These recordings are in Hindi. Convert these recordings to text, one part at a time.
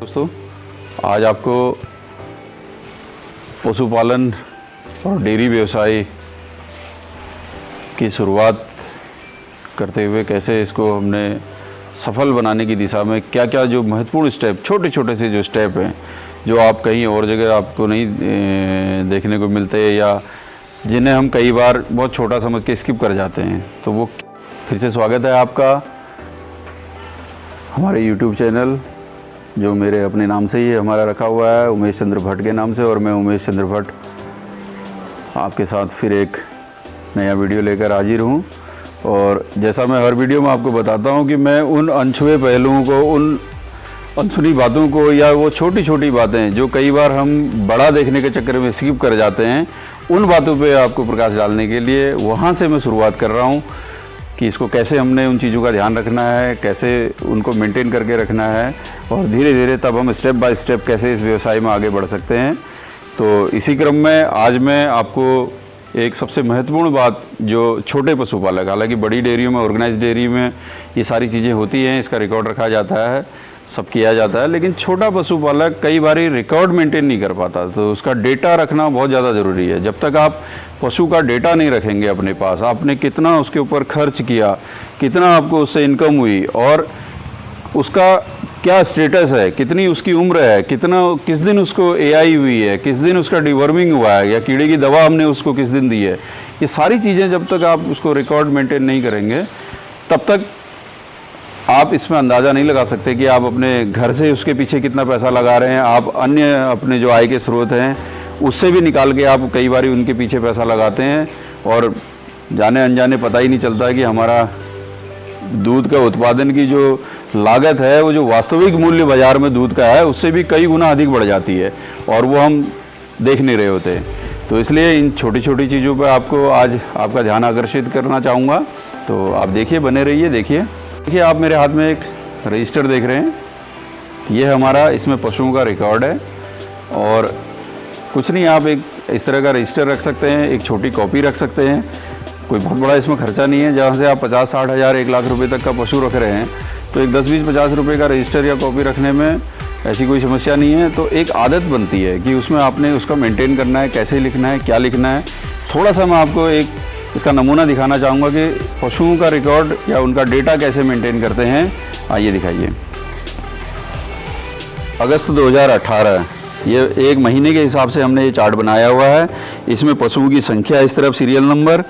दोस्तों, आज आपको पशुपालन और डेयरी व्यवसाय की शुरुआत करते हुए कैसे इसको हमने सफल बनाने की दिशा में क्या क्या जो महत्वपूर्ण स्टेप, छोटे छोटे से जो स्टेप हैं जो आप कहीं और जगह आपको नहीं देखने को मिलते या जिन्हें हम कई बार बहुत छोटा समझ के स्किप कर जाते हैं, तो वो फिर से स्वागत है आपका हमारे YouTube चैनल जो मेरे अपने नाम से ही हमारा रखा हुआ है, उमेश चंद्र भट्ट के नाम से। और मैं उमेश चंद्र भट्ट आपके साथ फिर एक नया वीडियो लेकर हाजिर हूँ। और जैसा मैं हर वीडियो में आपको बताता हूँ कि मैं उन अनछुए पहलुओं को, उन अनसुनी बातों को या वो छोटी छोटी बातें जो कई बार हम बड़ा देखने के चक्कर में स्किप कर जाते हैं, उन बातों पे आपको प्रकाश डालने के लिए वहाँ से मैं शुरुआत कर रहा हूँ कि इसको कैसे हमने उन चीज़ों का ध्यान रखना है, कैसे उनको मेंटेन करके रखना है और धीरे धीरे तब हम स्टेप बाय स्टेप कैसे इस व्यवसाय में आगे बढ़ सकते हैं। तो इसी क्रम में आज मैं आपको एक सबसे महत्वपूर्ण बात, जो छोटे पशुपालक, हालांकि बड़ी डेयरियों में, ऑर्गेनाइज डेयरी में ये सारी चीज़ें होती हैं, इसका रिकॉर्ड रखा जाता है, सब किया जाता है, लेकिन छोटा पशुपालक कई बार रिकॉर्ड मेंटेन नहीं कर पाता, तो उसका डेटा रखना बहुत ज़्यादा ज़रूरी है। जब तक आप पशु का डेटा नहीं रखेंगे अपने पास, आपने कितना उसके ऊपर खर्च किया, कितना आपको उससे इनकम हुई और उसका क्या स्टेटस है, कितनी उसकी उम्र है, किस दिन उसको एआई हुई है, किस दिन उसका डिवर्मिंग हुआ है या कीड़े की दवा हमने उसको किस दिन दी है, ये सारी चीज़ें जब तक आप उसको रिकॉर्ड मेंटेन नहीं करेंगे तब तक आप इसमें अंदाज़ा नहीं लगा सकते कि आप अपने घर से उसके पीछे कितना पैसा लगा रहे हैं। आप अन्य अपने जो आय के स्रोत हैं उससे भी निकाल के आप कई बार उनके पीछे पैसा लगाते हैं और जाने अनजाने पता ही नहीं चलता कि हमारा दूध का उत्पादन की जो लागत है, वो जो वास्तविक मूल्य बाज़ार में दूध का है उससे भी कई गुना अधिक बढ़ जाती है और वो हम देख नहीं रहे होते। तो इसलिए इन छोटी छोटी चीज़ों पर आपको आज आपका ध्यान आकर्षित करना चाहूँगा। तो आप देखिए, बने रहिए। देखिए आप मेरे हाथ में एक रजिस्टर देख रहे हैं, ये हमारा इसमें पशुओं का रिकॉर्ड है। और कुछ नहीं, आप एक इस तरह का रजिस्टर रख सकते हैं, एक छोटी कॉपी रख सकते हैं, कोई बहुत बड़ा इसमें खर्चा नहीं है। जहाँ से आप 50-60 हज़ार 1 लाख रुपए तक का पशु रख रहे हैं तो एक 10-20-50 रुपये का रजिस्टर या कॉपी रखने में ऐसी कोई समस्या नहीं है। तो एक आदत बनती है कि उसमें आपने उसका मेंटेन करना है, कैसे लिखना है, क्या लिखना है। थोड़ा सा मैं आपको एक इसका नमूना दिखाना चाहूँगा कि पशुओं का रिकॉर्ड या उनका डेटा कैसे मेंटेन करते हैं। आइए दिखाइए। अगस्त 2018, ये एक महीने के हिसाब से हमने ये चार्ट बनाया हुआ है। इसमें पशुओं की संख्या, इस तरफ सीरियल नंबर,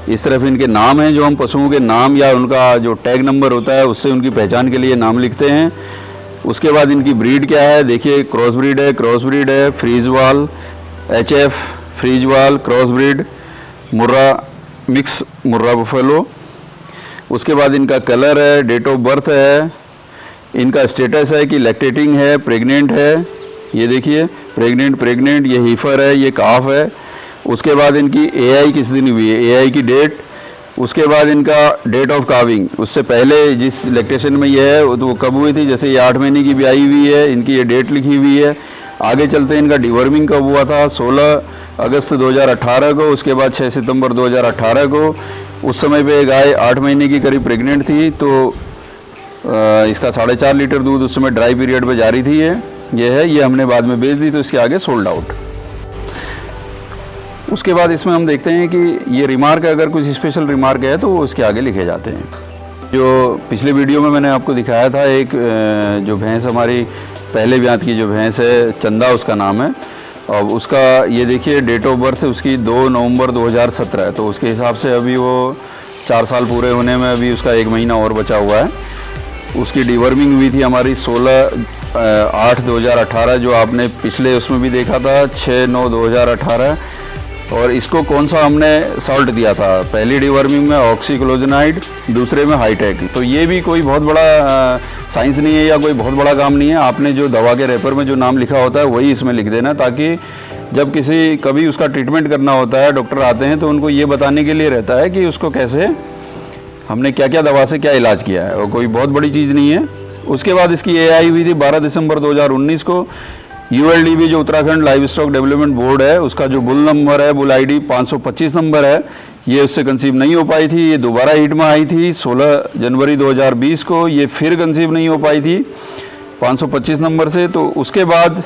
इस तरफ इनके नाम हैं, जो हम पशुओं के नाम या उनका जो टैग नंबर होता है उससे उनकी पहचान के लिए नाम लिखते हैं। उसके बाद इनकी ब्रीड क्या है, देखिए क्रॉस ब्रीड है, Frieswal, HF, Frieswal, cross breed, मुर्रा, मिक्स मुर्रा बफेलो। उसके बाद इनका कलर है, डेट ऑफ बर्थ है, इनका स्टेटस है कि लैक्टेटिंग है, प्रेग्नेंट है, ये देखिए प्रेग्नेंट, ये हीफर है, ये काफ है। उसके बाद इनकी एआई किस दिन हुई है, एआई की डेट। उसके बाद इनका डेट ऑफ काविंग, उससे पहले जिस लैक्टेशन में ये है तो वो कब हुई थी, जैसे ये 8 महीने की भी आई हुई है, इनकी ये डेट लिखी हुई है। आगे चलते हैं, इनका डिवर्मिंग कब हुआ था, 16 अगस्त 2018 को। उसके बाद 6 सितंबर 2018 को। उस समय पे गाय 8 महीने की करीब प्रेग्नेंट थी, तो इसका 4.5 लीटर दूध उस समय ड्राई पीरियड में जारी थी। ये हमने बाद में बेच दी, तो इसके आगे सोल्ड आउट। उसके बाद इसमें हम देखते हैं कि ये रिमार्क, अगर कुछ स्पेशल रिमार्क है तो वो उसके आगे लिखे जाते हैं। जो पिछले वीडियो में मैंने आपको दिखाया था, एक जो भैंस हमारी पहले ब्यात की जो भैंस है, चंदा उसका नाम है, और उसका ये देखिए डेट ऑफ बर्थ उसकी 2 नवंबर 2017 है। तो उसके हिसाब से अभी वो 4 साल पूरे होने में अभी उसका 1 महीना और बचा हुआ है। उसकी डिवर्मिंग हुई थी हमारी 16/8/2018, जो आपने पिछले उसमें भी देखा था, 6/9/2018। और इसको कौन सा हमने सॉल्ट दिया था, पहली डिवर्मिंग में ऑक्सीक्लोजनाइड, दूसरे में हाईटेक। तो ये भी कोई बहुत बड़ा साइंस नहीं है या कोई बहुत बड़ा काम नहीं है। आपने जो दवा के रैपर में जो नाम लिखा होता है वही इसमें लिख देना, ताकि जब कभी उसका ट्रीटमेंट करना होता है, डॉक्टर आते हैं तो उनको ये बताने के लिए रहता है कि उसको कैसे, हमने क्या क्या दवा से क्या इलाज किया है, और कोई बहुत बड़ी चीज़ नहीं है। उसके बाद इसकी एआई हुई थी 12 दिसंबर 2019 को। ULDB जो Uttarakhand live stock development board है, उसका जो बुल नंबर है, बुल ID 525 नंबर है, ये उससे कंसीव नहीं हो पाई थी। ये दोबारा हीट में आई थी 16 जनवरी 2020 को, ये फिर कंसीव नहीं हो पाई थी। 525 नंबर से। तो उसके बाद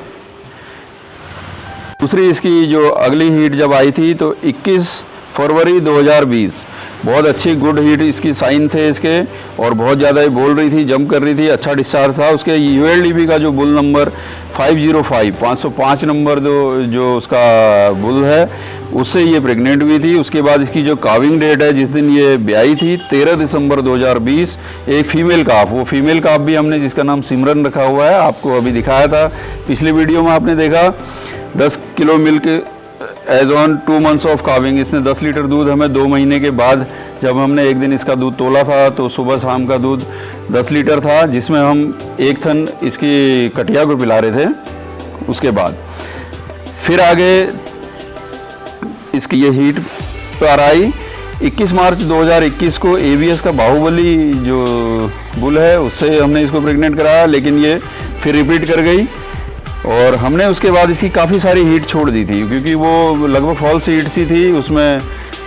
दूसरी इसकी जो अगली हीट जब आई थी तो 21 फरवरी 2020, बहुत अच्छी गुड हीट इसकी साइन थे इसके, और बहुत ज़्यादा ही बोल रही थी, जंप कर रही थी, अच्छा डिस्चार्ज था। उसके ULDB का जो बुल नंबर 505 नंबर जो उसका बुल है, उससे ये प्रेग्नेंट हुई थी। उसके बाद इसकी जो काविंग डेट है, जिस दिन ये ब्याई थी, 13 दिसंबर 2020, एक फीमेल काफ, वो फीमेल काफ भी हमने जिसका नाम सिमरन रखा हुआ है, आपको अभी दिखाया था पिछली वीडियो में, आपने देखा। 10 kilo milk as on 2 months of calving, इसने 10 लीटर दूध हमें 2 महीने के बाद, जब हमने एक दिन इसका दूध तोला था तो सुबह शाम का दूध 10 लीटर था, जिसमें हम 1 थन इसकी कटिया को पिला रहे थे। उसके बाद फिर आगे इसकी ये हीट पर आई। 21 मार्च 2021 को ABS का बाहुबली जो बुल है, उससे हमने इसको प्रेग्नेंट कराया, लेकिन ये फिर रिपीट कर गई, और हमने उसके बाद इसकी काफ़ी सारी हीट छोड़ दी थी, क्योंकि वो लगभग फॉल्स हीट सी थी, उसमें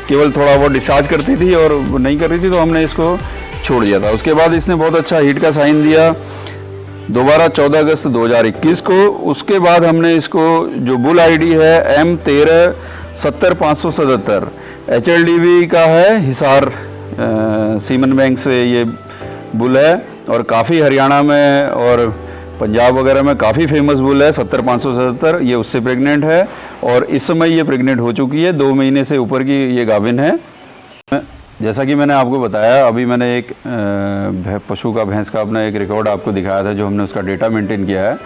केवल थोड़ा बहुत डिस्चार्ज करती थी और नहीं कर रही थी, तो हमने इसको छोड़ दिया था। उसके बाद इसने बहुत अच्छा हीट का साइन दिया दोबारा 14 अगस्त 2021 को। उसके बाद हमने इसको जो बुल ID है M13 70577 HLDB का है, हिसार सीमन बैंक से ये बुल है, और काफ़ी हरियाणा में और पंजाब वगैरह में काफ़ी फेमस बुल है 70577। ये उससे प्रेग्नेंट है, और इस समय ये प्रेग्नेंट हो चुकी है, 2 महीने से ऊपर की ये गाभिन है। जैसा कि मैंने आपको बताया, अभी मैंने एक पशु का, भैंस का अपना एक रिकॉर्ड आपको दिखाया था, जो हमने उसका डेटा मेंटेन किया है।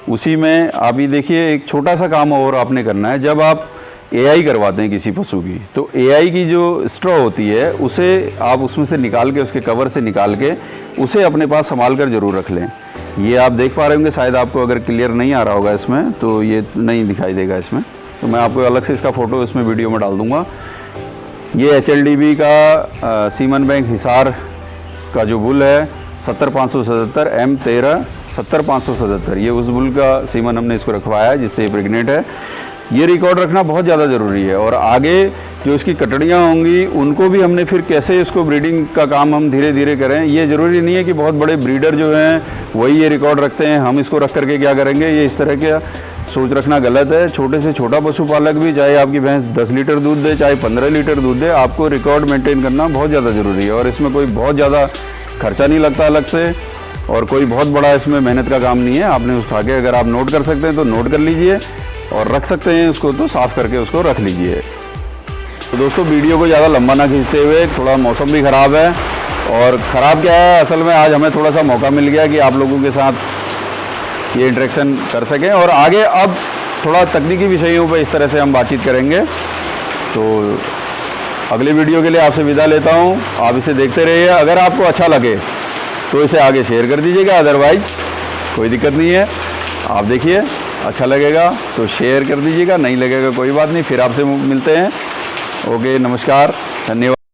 उसी में आप ये देखिए, एक छोटा सा काम और आपने करना है। जब आप AI करवाते हैं किसी पशु की, तो AI की जो स्ट्रॉ होती है, उसे आप उसमें से निकाल के, उसके कवर से निकाल के, उसे अपने पास संभाल कर ज़रूर रख लें। ये आप देख पा रहे होंगे, शायद आपको अगर क्लियर नहीं आ रहा होगा इसमें, तो ये नहीं दिखाई देगा इसमें, तो मैं आपको अलग से इसका फ़ोटो इसमें वीडियो में डाल दूँगा। ये HLDB का सीमन बैंक हिसार का जो बुल है 70577 M13 70577, ये उस बुल का सीमन हमने इसको रखवाया है, जिससे ये प्रेग्नेंट है। ये रिकॉर्ड रखना बहुत ज़्यादा ज़रूरी है, और आगे जो इसकी कटड़ियाँ होंगी, उनको भी हमने फिर कैसे इसको ब्रीडिंग का काम हम धीरे धीरे करें। ये ज़रूरी नहीं है कि बहुत बड़े ब्रीडर जो हैं वही ये रिकॉर्ड रखते हैं, हम इसको रख करके क्या करेंगे, ये इस तरह का सोच रखना गलत है। छोटे से छोटा पशुपालक भी, चाहे आपकी भैंस 10 लीटर दूध दे, चाहे 15 लीटर दूध दे, आपको रिकॉर्ड मेंटेन करना बहुत ज़्यादा ज़रूरी है, और इसमें कोई बहुत ज़्यादा खर्चा नहीं लगता अलग से, और कोई बहुत बड़ा इसमें मेहनत का काम नहीं है। आपने उठा के अगर आप नोट कर सकते हैं तो नोट कर लीजिए, और रख सकते हैं उसको तो साफ़ करके उसको रख लीजिए। तो दोस्तों, वीडियो को ज़्यादा लंबा ना खींचते हुए, थोड़ा मौसम भी ख़राब है, और ख़राब क्या है, असल में आज हमें थोड़ा सा मौका मिल गया कि आप लोगों के साथ ये इंटरेक्शन कर सकें, और आगे अब थोड़ा तकनीकी विषयों पर इस तरह से हम बातचीत करेंगे। तो अगले वीडियो के लिए आपसे विदा लेता हूँ। आप इसे देखते रहिए। अगर आपको अच्छा लगे तो इसे आगे शेयर कर दीजिएगा, अदरवाइज़ कोई दिक्कत नहीं है। आप देखिए, अच्छा लगेगा तो शेयर कर दीजिएगा, नहीं लगेगा कोई बात नहीं। फिर आपसे मिलते हैं। ओके, नमस्कार, धन्यवाद।